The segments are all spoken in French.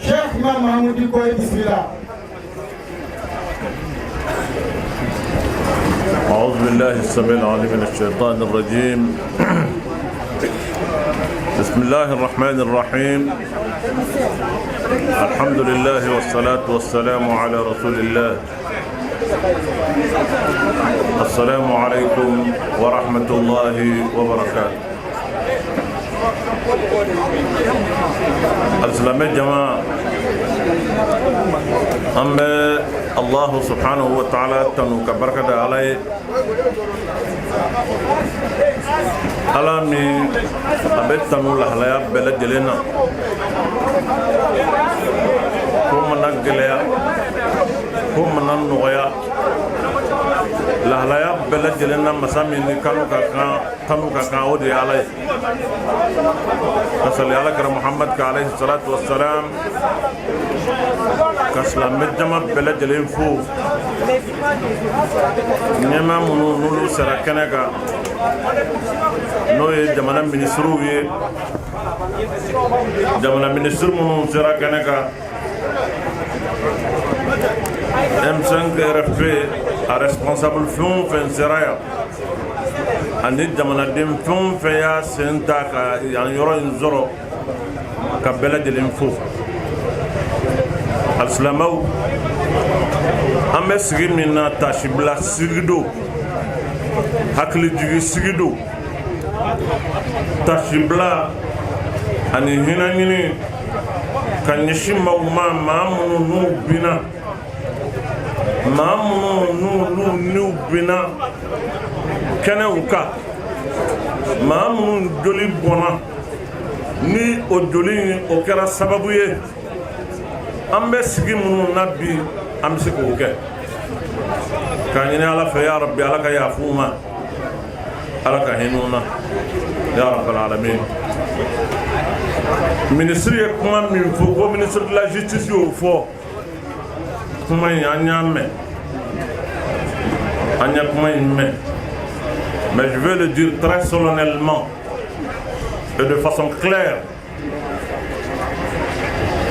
Cheikh Imam Mahmoudi Koye bismillah. أعوذ بالله السميع العليم من الشيطان الرجيم. بسم الله الرحمن الرحيم. الحمد لله والصلاة والسلام على رسول الله. السلام عليكم ورحمة الله وبركاته. السلام جماعة. أما الله سبحانه وتعالى تنوك بركة عليه alami abet tanu lahalaya bela jelena ko mana gelaya ko mana noya lahalaya bela jelena masami ni kanu ka kan o de alay salli ala kara muhammad ka alayhi salatu wassalam kaslam jama bela jelen fu nyama munu sara kanaka no ye jamana ministre ye jamana ministre munu sara kanaka M5 RFP a responsable fun seraya ani jamana dem fun ya senta ka yan yoro nzoro ka bela jelen fu al-islamau ambe sigi minna tashibla sigido hakli jigi sigido tashibla ani hinanyini kanyishima mamunu nubina mamunu nubina kene uka mamunu joli bona ni o joli o kera sababu ye ambe sigi munu nabi amse ko ke kanyini ala fa ya rabbi ala ka yafuma ala ka hinuna ya rabbal alamin. Ministre ye kuma min fo ko ministre de la justice yo fo kuma anyame anya kuma imme, mais je veux le dire très solennellement et de façon claire.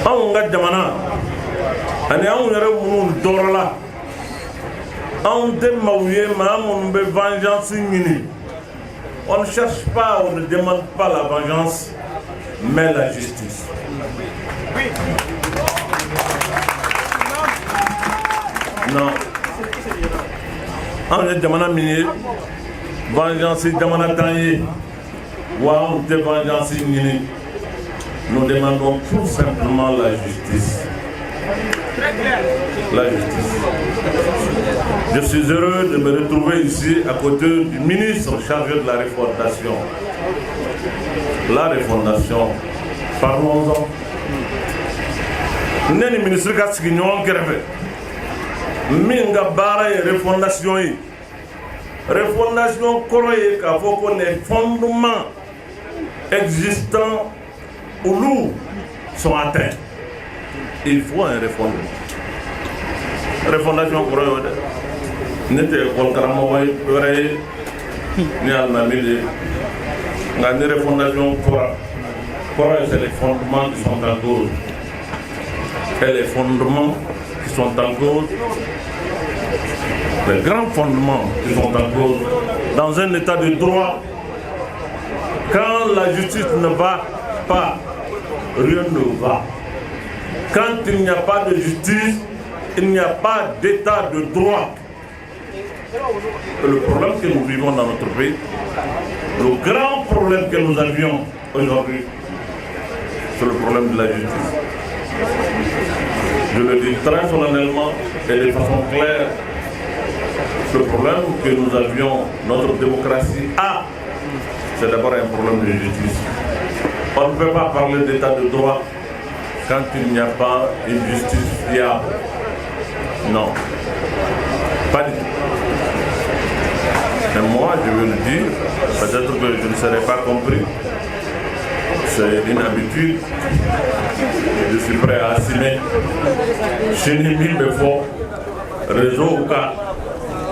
On ga jamana ani on yɛrɛ minnu dɔrɔla anw tɛ maaw ye maa minnu bɛ vengeance ɲini. On ne cherche pas, on ne demande pas la vengeance, mais la justice. Non. On est jamana min vengeance jamana tan ye wa on tɛ vengeance ɲini. Nous demandons tout simplement la justice. La justice. Je suis heureux de me retrouver ici à côté du ministre chargé de la refondation. La refondation, parlons-en. Nous sommes le ministre qui a signé un grève. Minga bara et refondation. Refondation, il faut que les fondements existants ou lourds sont atteints. Il faut un refondement. Refondation correcte. N'était pas le ni almamide. La refondation correcte, c'est les fondements qui sont en cause. Et les fondements qui sont en cause, les grands fondements qui sont en cause, dans un état de droit, quand la justice ne va pas, rien ne va. Quand il n'y a pas de justice, il n'y a pas d'état de droit. Et le problème que nous vivons dans notre pays, le grand problème que nous avions aujourd'hui, c'est le problème de la justice. Je le dis très solennellement et de façon claire, le problème que nous avions, notre démocratie a, c'est d'abord un problème de justice. On ne peut pas parler d'état de droit quand il n'y a pas une justice fiable. Non, pas du tout. Mais moi, je veux le dire, peut-être que je ne serai pas compris. C'est une habitude. Je suis prêt à assumer. Chez les mille de fois, réseau ou cas,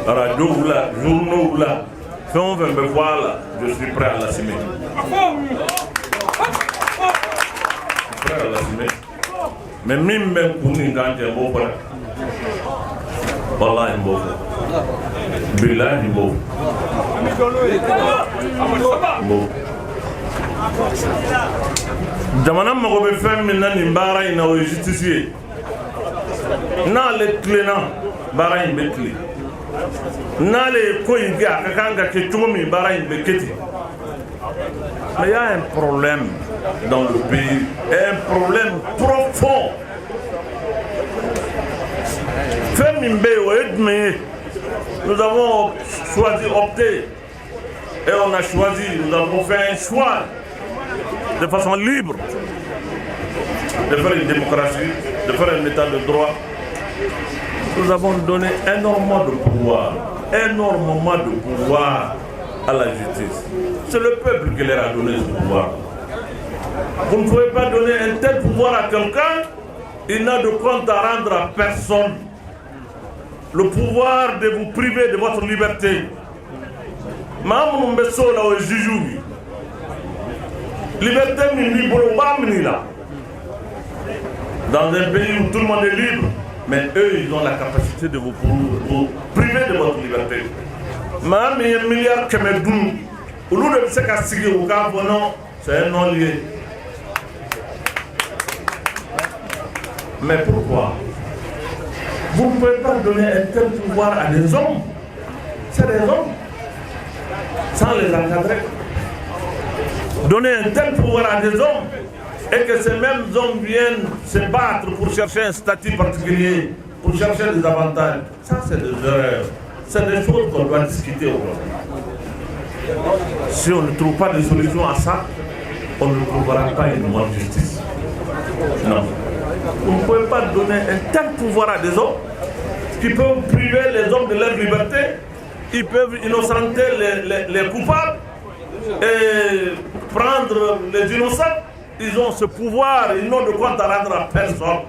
radio ou là, journaux ou là, si on veut me voir là, je suis prêt à l'assumer. Je suis prêt à l'assumer. mais min bɛ kun nin kan cɛ n b'o fɔ dɛ walahi n b'o fɔ bilahi n b'o fɔ jamana mago bɛ fɛn min na nin baara in na o ye justice ye n'ale tilenna baara in bɛ tilen n'ale ye ko in kɛ a ka kan ka kɛ cogo min baara in bɛ kɛ ten mais il y a un problème dans le pays un problème profond fɛn min bɛ yen o ye jumɛn ye nous avons choisi opté et on a choisi nous avons fait un choix de façon libre de faire une démocratie de faire un état de droit. Nous avons donné énormément de pouvoir à la justice. C'est le peuple qui leur a donné ce pouvoir. Vous ne pouvez pas donner un tel pouvoir à quelqu'un, il n'a de compte à rendre à personne. Le pouvoir de vous priver de votre liberté. Maman Mbesso là au juju. Liberté mini là. Dans un pays où tout le monde est libre, mais eux, ils ont la capacité de vous priver de votre liberté. Madame, il y a un milliard qui me donne. Au lieu de se casser au cas où non, c'est un non lié. Mais pourquoi? Vous ne pouvez pas donner un tel pouvoir à des hommes. C'est des hommes. Sans les encadrer. Donner un tel pouvoir à des hommes. Et que ces mêmes hommes viennent se battre pour chercher un statut particulier, pour chercher des avantages. Ça, c'est des erreurs. C'est des choses qu'on doit discuter aujourd'hui. Si on ne trouve pas de solution à ça, on ne trouvera pas une bonne justice. Non. Vous ne pouvez pas donner un tel pouvoir à des hommes qui peuvent priver les hommes de leur liberté, ils peuvent innocenter les coupables et prendre les innocents. Ils ont ce pouvoir, ils n'ont de compte à rendre à personne.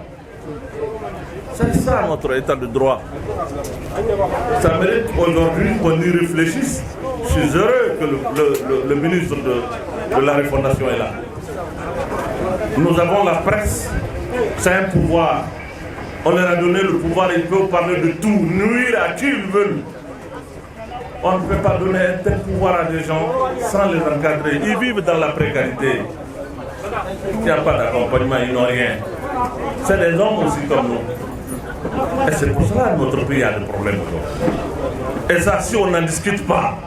C'est ça notre état de droit. Ça mérite aujourd'hui qu'on y réfléchisse. Je suis heureux que le ministre de la Refondation est là. Nous avons la presse, c'est un pouvoir. On leur a donné le pouvoir, ils peuvent parler de tout, nuire à qui ils veulent. On ne peut pas donner un tel pouvoir à des gens sans les encadrer. Ils vivent dans la précarité. Il n'y a pas d'accompagnement, ils n'ont rien. C'est des hommes aussi comme nous. Et c'est pour cela que notre pays a des problèmes aujourd'hui. Et ça, si on n'en discute pas,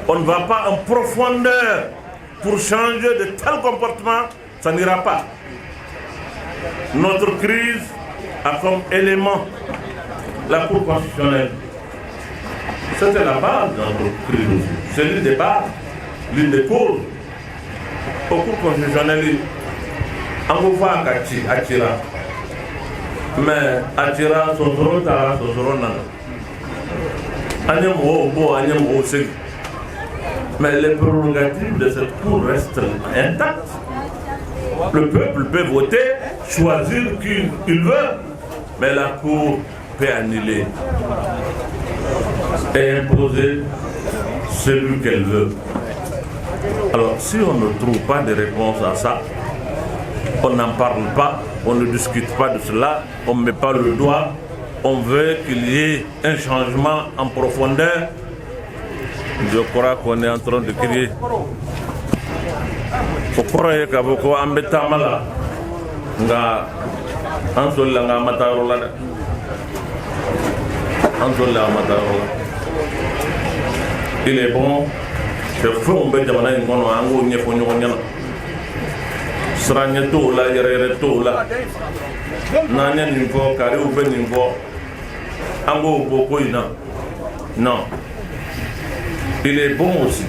on ne va pas en profondeur pour changer de tels comportements, ça n'ira pas. Notre crise a comme élément la Cour constitutionnelle. C'était la base de notre crise aussi. C'est l'une des bases, l'une des causes. Au Cour constitutionnelle, on va voir Atira. Mais Atira, Sosoro, Tara, Sosoro, Nana. Mais les prérogatives de cette Cour restent intactes. Le peuple peut voter, choisir qui il veut, mais la Cour peut annuler et imposer celui qu'elle veut. Alors, si on ne trouve pas de réponse à ça, on n'en parle pas, on ne discute pas de cela, on ne met pas le doigt, on veut qu'il y ait un changement en profondeur. Je crois qu'on est en train de crier. Pourquoi Kaboko Ambetamala nga Ansola nga Matarola Ansola Matarola. Il est bon. C'est fou, on peut dire que nous avons un peu de Sragneto la yereto la Nanya Nimpo, Kari Uben Nimpo, Ango Bokoina. Non. Il est bon aussi.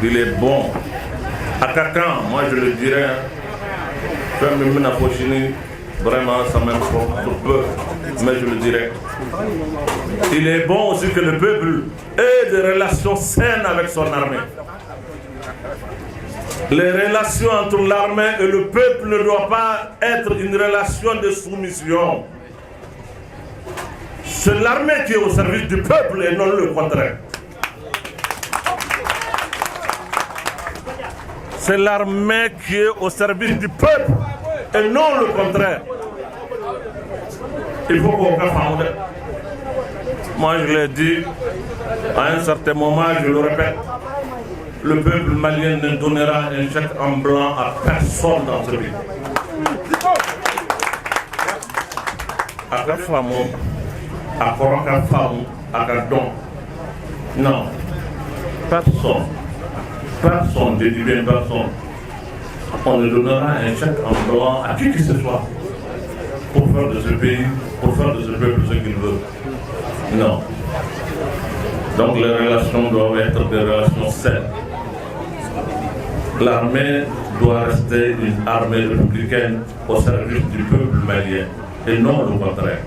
Il est bon. À Kakan, moi je le dirais, faire même la pochine, vraiment ça m'importe peu, mais je le dirais. Il est bon aussi que le peuple ait des relations saines avec son armée. Les relations entre l'armée et le peuple ne doivent pas être une relation de soumission. C'est l'armée qui est au service du peuple et non le contraire. C'est l'armée qui est au service du peuple et non le contraire. Il faut qu'on fasse. Moi, je l'ai dit, à un certain moment, je le répète, le peuple malien ne donnera un chèque en blanc à personne dans ce pays. À la femme, à la femme, à la don. Non, personne, je dis bien personne. On ne donnera un chèque en blanc à qui que ce soit pour faire de ce pays, pour faire de ce peuple ce qu'il veut. Non. Donc les relations doivent être des relations saines. L'armée doit rester une armée républicaine au service du peuple malien et non le contraire.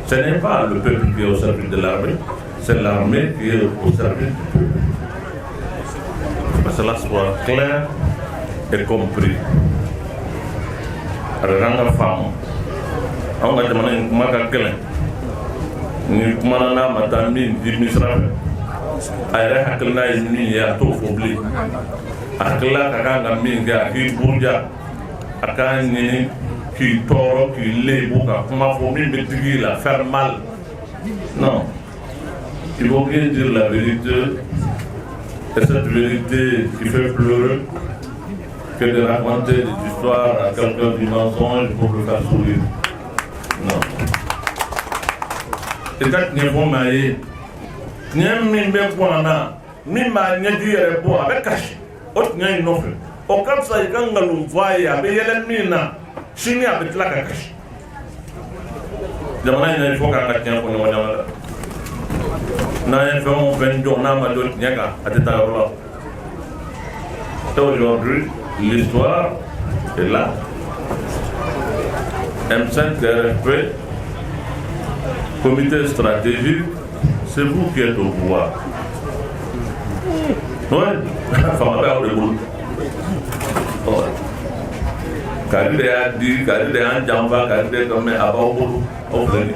Ce n'est pas le peuple qui est au service de l'armée, c'est l'armée qui est au service du peuple. Que cela soit clair et compris. Ranga femme, on va demander une macaquelle. Ni kumana mata min di misra ayra hakilna ni ya to fobli akla kanga min ga ki burja akani ki toro ki lebu ka kuma fo min betigi la faire mal. Non, il faut bien dire la vérité, et cette vérité qui fait pleurer que de raconter des histoires à quelqu'un du mensonge pour le faire sourire. Non. Et quand nous avons maillé, nous avons mis un point là, nous avons dit avec caché, autre n'a une offre. Au cas où ça y est, quand nous voyons, avec l'ennemi là, chini avec la caché. Demain, il faut qu'on ait un point là. Nous avons fait un jour, nous avons dit à cet endroit. Aujourd'hui, l'histoire est là. M5 RFP, comité stratégique, c'est vous qui êtes au pouvoir. Oui, enfin, on va faire le boulot. Kadide a dit, Kadide a un jamba, Kadide comme un abat au boulot. Au fait.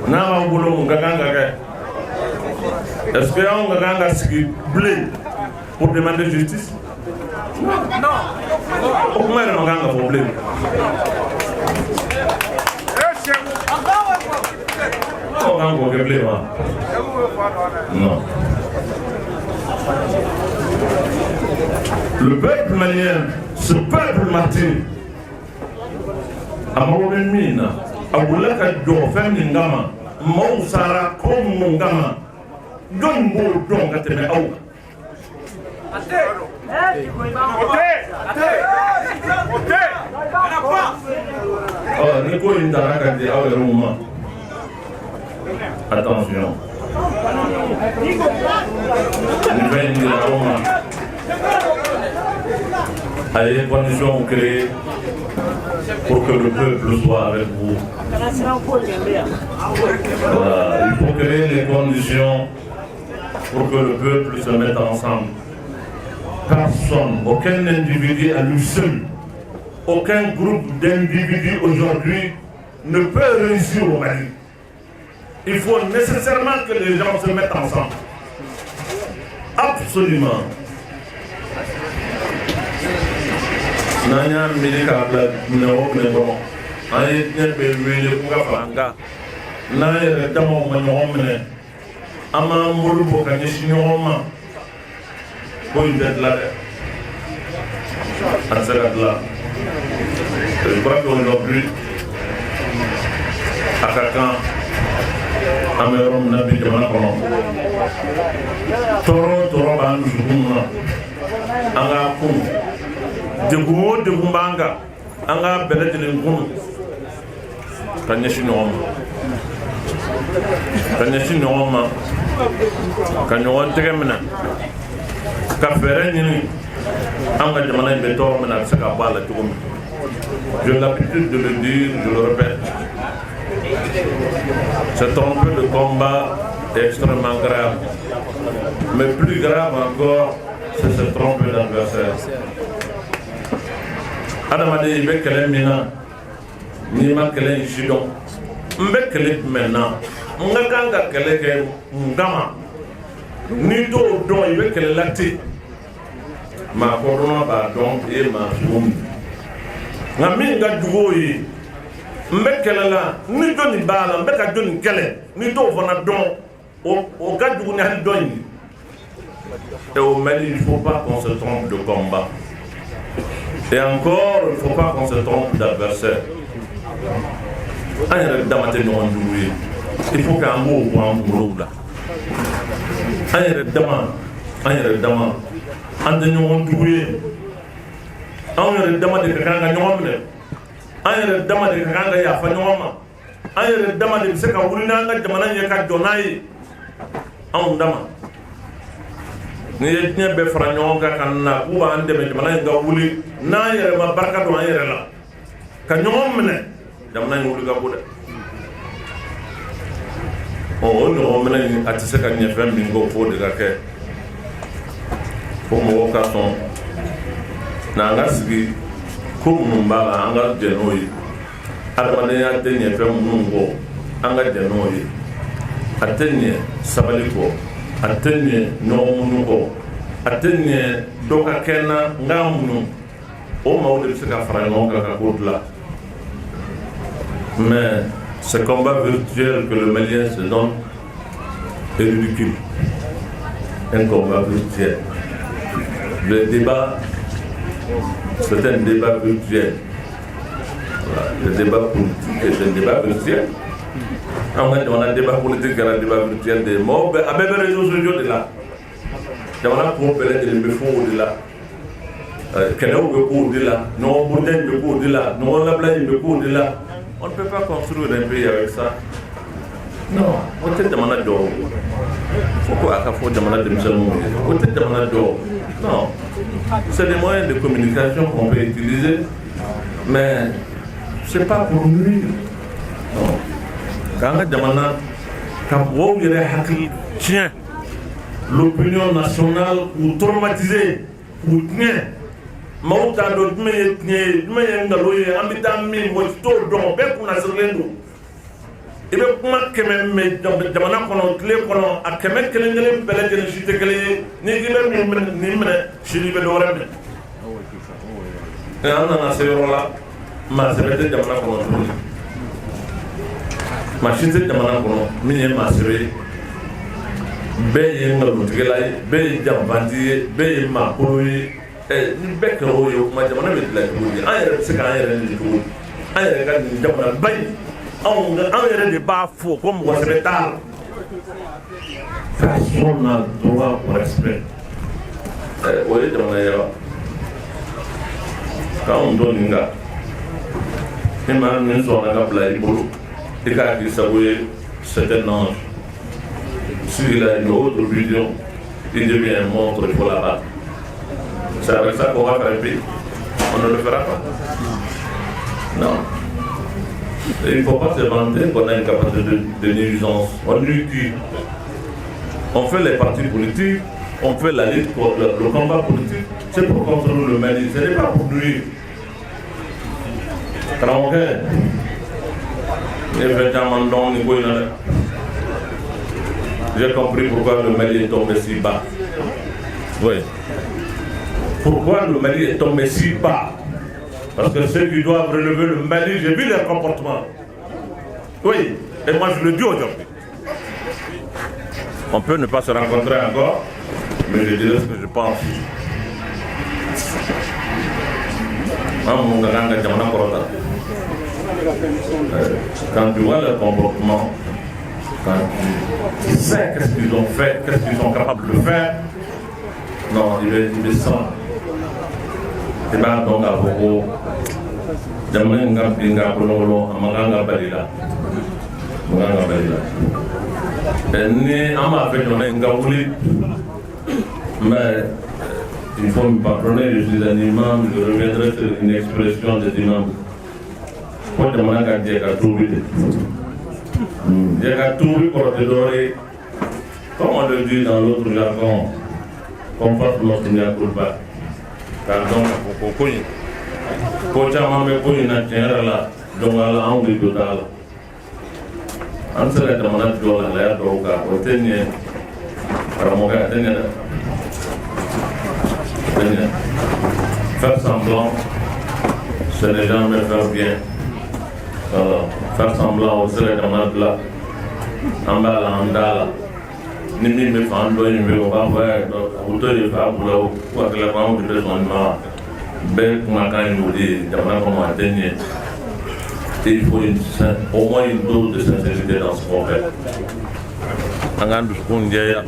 N'a au boulot, on est-ce que on a blé pour demander justice? Non. Pourquoi on a un problème? On a un problème. Non. Le peuple malien, ce peuple martin, a mauvais mine, a voulu que Dieu fasse une gamme, Moussara comme mon gamin. Don mo don ka teme aw ni ko indara ka di aw ruma attention ni ben di ruma ayez conditions créées pour que le peuple soit avec vous. Voilà, il faut créer les conditions pour que le peuple se mette ensemble. Personne, aucun individu à lui seul, aucun groupe d'individus aujourd'hui ne peut réussir au Mali. Il faut nécessairement que les gens se mettent ensemble. Absolument. Nanya milika no nebo ay nyebe wele kuga fanga na yere damo manyomne ama mulubo kanyeshinyoma ko indet la là. Je crois qu'aujourd'hui Akakan Amerom Nabi Jamana Kono Toro Banjumuna Anga Kum Degumo de Gumbanga Anga Beledin Gum Kanyashinom Kanyashinom Kanyon Tegemina Kafereni Anga Jamana Betor Mena Sakabala Tugum. J'ai l'habitude de le dire, je le répète. Cette trompe de combat est extrêmement grave. Mais plus grave encore, c'est cette trompe d'adversaire. Adamade Ibe Kele Mina, Nima Kele Ishidon, Mbe Kele maintenant, Ngakanga Kele Ngama, ni t'o dɔn i bɛ kɛlɛla ten maa kɔrɔma b'a dɔn e maa sugu min nka min ka jugu o ye n bɛ kɛlɛla ni dɔ nin b'a la n bɛ ka dɔ nin kɛlɛ ni t'o fana dɔn o ka jugu ni hali dɔ in et au Mali il ne faut pas qu'on se trompe de combat et encore il ne faut pas qu'on se trompe d'adversaire an yɛrɛ dama tɛ ɲɔgɔn jugu ye il faut qu'an b'o bɔ an kunkolow la an yɛrɛ dama an tɛ ɲɔgɔn jugu ye anw yɛrɛ dama de ka kan ka ɲɔgɔn minɛ an yɛrɛ dama de ka kan ka yafa ɲɔgɔn ma an yɛrɛ dama de bɛ se ka wuli n'an ka jamana ɲɛ ka jɔ n'a ye anw dama n'i ye diɲɛ bɛɛ fara ɲɔgɔn kan ka na k'u b'an dɛmɛ jamana in ka wuli n'an yɛrɛ ma barika don an yɛrɛ la ka ɲɔgɔn minɛ jamana in wuli ka bɔ dɛ o ɲɔgɔn minɛ in a tɛ se ka ɲɛ fɛn min kɔ f'o de ka kɛ fo mɔgɔw ka sɔn n'an ka sigi ko minnu b'a la an ka jɛ n'o ye adamadenya tɛ ɲɛ fɛn minnu kɔ an ka jɛ n'o ye a tɛ ɲɛ sabali kɔ a tɛ ɲɛ ɲɔgɔn minnu kɔ a tɛ ɲɛ dɔ ka kɛ n na n k'a minnu o maaw de bɛ se ka fara ɲɔgɔn kan ka ko dilan mais ce combat virtuel que le Malien se donne est ridicule. Un combat virtuel. Le débat, c'est un débat virtuel. Voilà. Le débat politique est un débat virtuel. On a un débat politique et un débat virtuel des mots. Avec les réseaux sociaux de là. On a pour peler des méfaux de là. Quel est le cours de là? Non, on peut le cours de là. Non, on a plein de cours de là. On ne peut pas construire un pays avec ça. Non, on peut demander d'or. Pourquoi à faut demander de musulmans? On peut demander d'or. Non, c'est des moyens de communication qu'on peut utiliser, mais ce n'est pas pour nuire. Non. Quand on demande, quand on tient l'opinion nationale ou traumatisée, ou tient. Maaw t'a dɔn jumɛn ye tiɲɛ ye jumɛn ye nkalon ye an bɛ taa min fɔ t'o dɔn bɛɛ kunnasirilen don i bɛ kuma 100 mɛn jamana kɔnɔ tile kɔnɔ a 100 kelen bɛɛ lajɛlen si tɛ kelen ye ni i bɛ nin minɛ sini i bɛ dɔ wɛrɛ minɛ an nana se yɔrɔ la maa sɛbɛ tɛ jamana kɔnɔ tuguni maa si tɛ jamana kɔnɔ min ye maa sɛbɛ ye bɛɛ ye nkalontigɛla ye bɛɛ ye janfanti ye bɛɛ ye maakolo ye ni bɛɛ kɛra o ye o kuma jamana bɛ dilan cogo di an yɛrɛ bɛ se k'an yɛrɛ nin cogo an yɛrɛ ka nin jamana ba in anw yɛrɛ de b'a fɔ ko mɔgɔ sɛbɛ t'a la personne n'a droit au respect o ye jamana ye wa k'anw dɔn nin kan ni maa min sɔnna ka bila i bolo i k'a k'i sago ye c'est un ange s'il a une autre vision il devient un monstre il faut l'abattre. C'est avec ça qu'on va faire un pays. On ne le fera pas. Non. Et il ne faut pas se vanter qu'on a une capacité de nuisance. On nuit qui? On fait les partis politiques, on fait la lutte pour le combat politique. C'est pour contrôler le Mali. Ce n'est pas pour nuire. J'ai compris pourquoi le Mali est tombé si bas. Oui. Pourquoi le Mali est tombé si bas? Parce que ceux qui doivent relever le Mali, j'ai vu leur comportement. Oui, et moi je le dis aujourd'hui. On peut ne pas se rencontrer encore, mais je dirai ce que je pense. Quand tu vois leur comportement, quand tu sais qu'est-ce qu'ils ont fait, qu'est-ce qu'ils sont capables de faire, non, il est sans. Et bien donc à beaucoup, j'aimerais nga kololo amaganga balila, amaganga balila. Et ni ama fait on nga wuli, mais il faut me pardonner, je suis un imam, je reviendrai sur une expression des imams. Pour demander à Dieu qu'à tout vite. Dieu qu'à tout vite pour te donner, comme on le dit dans l'autre jargon, qu'on fasse notre niakulba. Pardon, pour Kokoyi. Kochama me Koyi na tiara la, donc ala on dit total. On se la demande de la l'air d'Oka, au tenir. Faire semblant, ce n'est jamais faire bien. Faire semblant aussi les camarades là. En bas là, en bas. Ni me fan do ni me va voir auto de va pour ou que la femme de son nom ben comment quand nous dit jamais comment tenir. Il faut au moins une dose de sincérité dans ce qu'on fait. Angandu kunjaya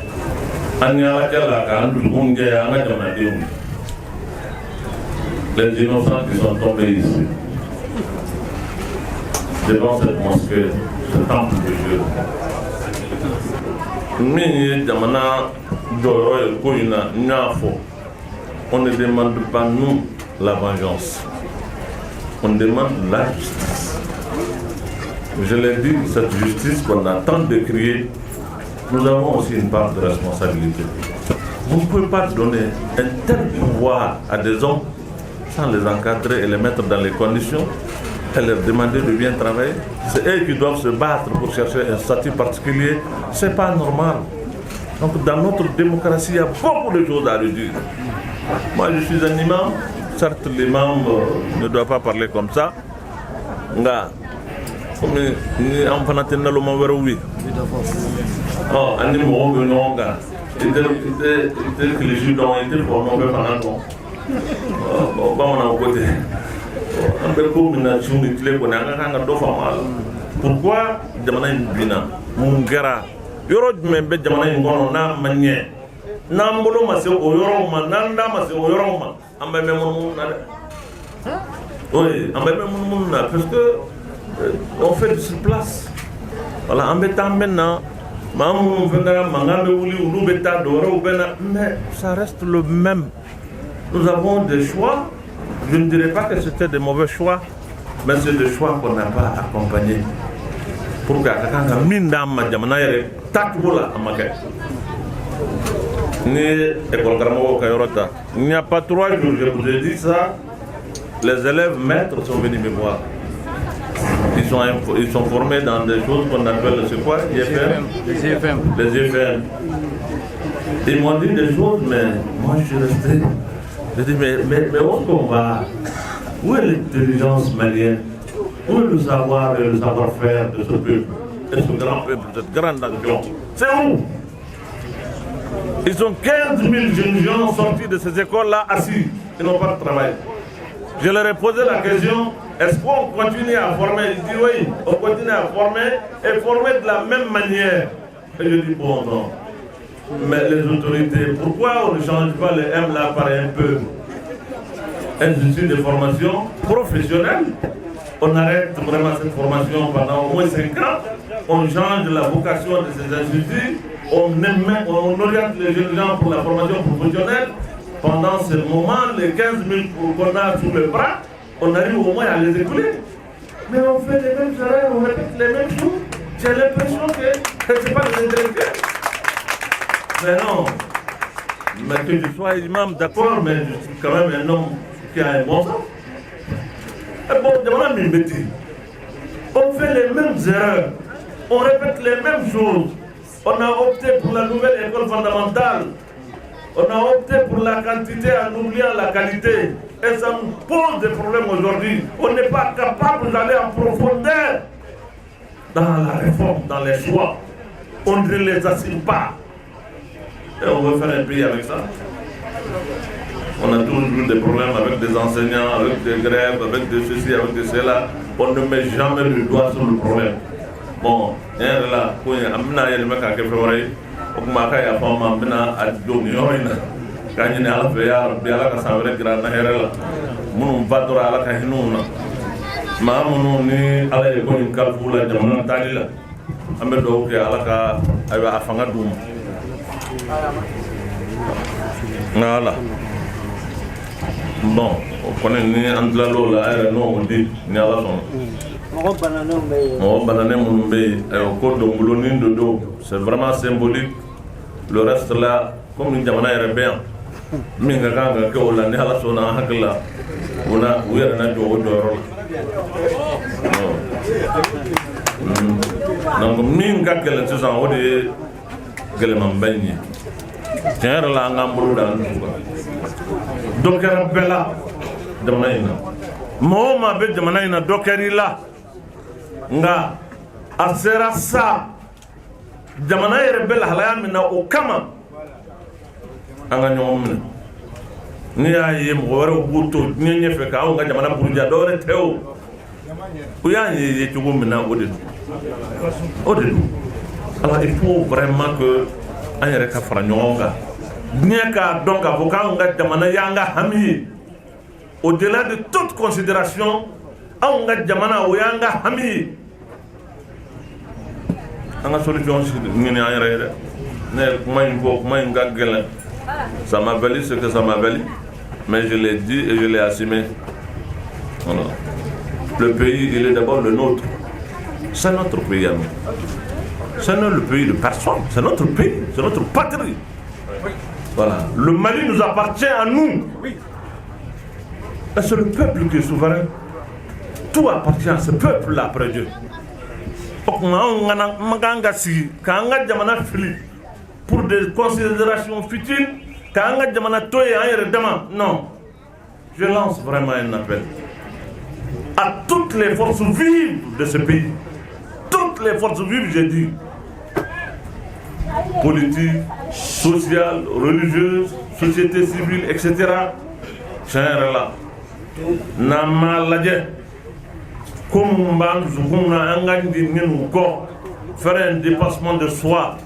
anya kala kandu kunjaya anga jamadi. Les innocents qui sont tombés ici devant cette mosquée, ce temple de Dieu. On ne demande pas nous la vengeance, on demande la justice. Je l'ai dit, cette justice qu'on a tant décriée, nous avons aussi une part de responsabilité. Vous ne pouvez pas donner un tel pouvoir à des hommes sans les encadrer et les mettre dans les conditions et leur demander de bien travailler. C'est eux qui doivent se battre pour chercher un statut particulier. C'est pas normal. Donc dans notre démocratie, il y a beaucoup de choses à le dire. Moi je suis un imam, certes l'imam ne doit pas parler comme ça. Pourquoi jamana bina mungera yoro membe jamana ngono na manye na mbolo mase o yoro ma nanda mase o yoro ma ambe memon na oui ambe memon na parce que on fait de sur place voilà ambe tam maintenant mamu venga mangambe wuli ulu beta doro bena mais ça reste le même. Nous avons des choix. Je ne dirais pas que c'était des mauvais choix, mais c'est des choix qu'on n'a pas accompagnés. Pour que il n'y a pas 3 jours, je vous ai dit ça, les élèves maîtres sont venus me voir. Ils sont formés dans des choses qu'on appelle, c'est quoi? Les IFM. Ils m'ont dit des choses, mais moi je suis resté. Je dis, mais où est-ce qu'on va? Où est l'intelligence malienne? Où est le savoir et le savoir-faire de ce peuple? Et ce grand peuple, cette grande nation? C'est où? Ils ont 15 000 jeunes gens sortis de ces écoles-là assis. Ils n'ont pas de travail. Je leur ai posé la question, est-ce qu'on continue à former? Ils disent oui, on continue à former et former de la même manière. Et je dis bon, non. Mais les autorités, pourquoi on ne change pas les M là par un peu? Institut de formation professionnelle. On arrête vraiment cette formation pendant au moins 5 ans. On change la vocation de ces instituts. On oriente les jeunes gens pour la formation professionnelle. Pendant ce moment, les 15 000 qu'on a sous le bras, on arrive au moins à les écouler. Mais on fait les mêmes erreurs, on répète les mêmes choses. J'ai l'impression que ce n'est pas des intellectuels. Mais non, mais que je sois imam, d'accord, mais je suis quand même un homme qui a un bon sens. Et bon, demandez une bêtise. On fait les mêmes erreurs, on répète les mêmes choses. On a opté pour la nouvelle école fondamentale. On a opté pour la quantité en oubliant la qualité. Et ça nous pose des problèmes aujourd'hui. On n'est pas capable d'aller en profondeur dans la réforme, dans les choix. On ne les assume pas. Et on veut faire un pays avec ça. On a toujours eu des problèmes avec des enseignants, avec des grèves, avec des ceci, avec des cela. On ne met jamais le doigt sur le problème. Bon, il y a là, il y a des mecs qui font vrai. Il y a des femmes qui font vrai. Quand il y a des gens qui font vrai, il y a des gens qui font vrai. Mamu ni ala ye ko in kalfula jamana talila ambe do ke ala ka aywa afanga dum ngala bon o konen ni andla lola ay no o di ni ala son mo banane mun be ay ko do mbuloni do c'est vraiment symbolique. Le reste là comme ni jamana yere bien minga kanga ko la ni ala sona hakla una wera na do do donc min ka kelen sisan o de gɛlɛman bɛ ɲɛ tiɲɛ yɛrɛ la an k'an bolo da an dugu kan dɔ kɛra bɛɛ la jamana in na mɔgɔ o maa bɛ jamana in na dɔ kɛra i la nka a sera sa jamana yɛrɛ bɛ lahalaya min na o kama an ka ɲɔgɔn minɛ n'i y'a ye mɔgɔ wɛrɛw b'u to diɲɛ ɲɛfɛ k'anw ka jamana buruja dɔwɛrɛ tɛ o u y'a ye cogo min na o de don alors il faut vraiment que an yɛrɛ ka fara ɲɔgɔn kan diɲɛ k'a dɔn k'a fɔ k'anw ka jamana y'an ka hami ye au-delà de toute considération anw ka jamana o y'an ka hami ye an ka solution ɲini an yɛrɛ ye dɛ ne ye kuma in fɔ kuma in ka gɛlɛn ça m'a valu ce que ça m'a valu mais je l'ai dit et je l'ai assumé. Voilà. Le pays, il est d'abord le nôtre. C'est notre pays à nous. Ce n'est le pays de personne. C'est notre pays, c'est notre patrie. Voilà. Le Mali nous appartient à nous. Et c'est le peuple qui est souverain. Tout appartient à ce peuple-là après Dieu. Pour des considérations futiles, non. Je lance vraiment un appel à toutes les forces vives de ce pays. Toutes les forces vives, j'ai dit. Politiques, sociales, religieuses, société civile, etc. Là. Faire un dépassement de soi.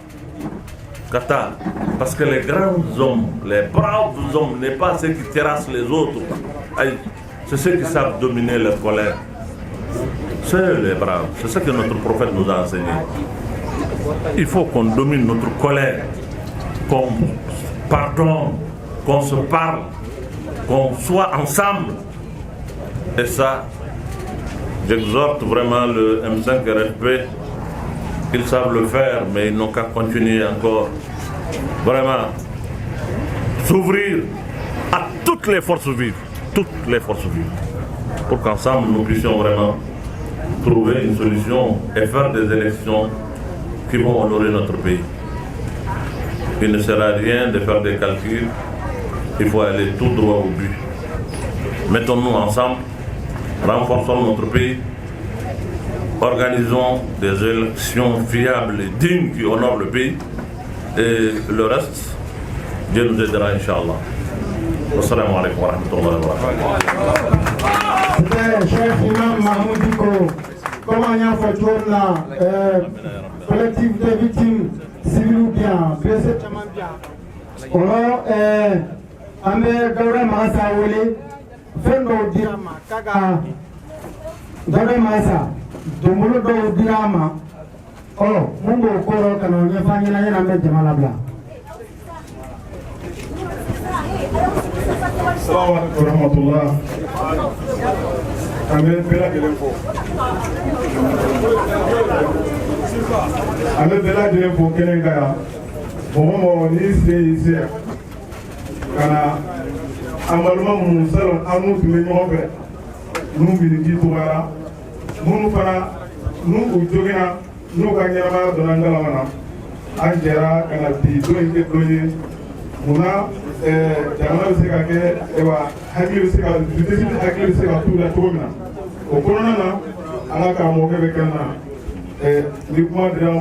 Parce que les grands hommes, les braves hommes, n'est pas ceux qui terrassent les autres. C'est ceux qui savent dominer leur colère. C'est les braves. C'est ce que notre prophète nous a enseigné. Il faut qu'on domine notre colère, qu'on pardonne, qu'on se parle, qu'on soit ensemble. Et ça, j'exhorte vraiment le M5 RFP. Ils savent le faire, mais ils n'ont qu'à continuer encore. Vraiment, s'ouvrir à toutes les forces vives, pour qu'ensemble nous puissions vraiment trouver une solution et faire des élections qui vont honorer notre pays. Il ne sert à rien de faire des calculs, il faut aller tout droit au but. Mettons-nous ensemble, renforçons notre pays, organisons des élections fiables et dignes qui honorent le pays. Et le reste, Dieu nous aidera, Inch'Allah. Assalamu alaikum wa rahmatullahi wa barakatuh. C'était chef imam Mahmoud Diko, comment il y a fait là, collectif des victimes civiles ou bien, blessés bien. Alors, Amé Gaura Massa Wole, Fendo Dirama, Kaga, Gaura Massa, Domolo Dirama. Oh, Mungo Koro Kano, Yafanya Yana Jamalabla. Assalamu alaikum warahmatullah. Amel bela gelenfo. Amel bela gelenfo kenengaya. Bomo ni se kana amaluma mun salon amu tume nyobe. Nu bi di tuara. Munu fana nu ujogena nu ka nyama donangala wana. Anjera kana di do inde doye. Muna jamana bɛ se ka kɛ hakili bɛ se ka dutigi hakili bɛ se ka t'u la cogo min na o kɔnɔna na an ka karamɔgɔkɛ bɛ kɛ na ni kuma dira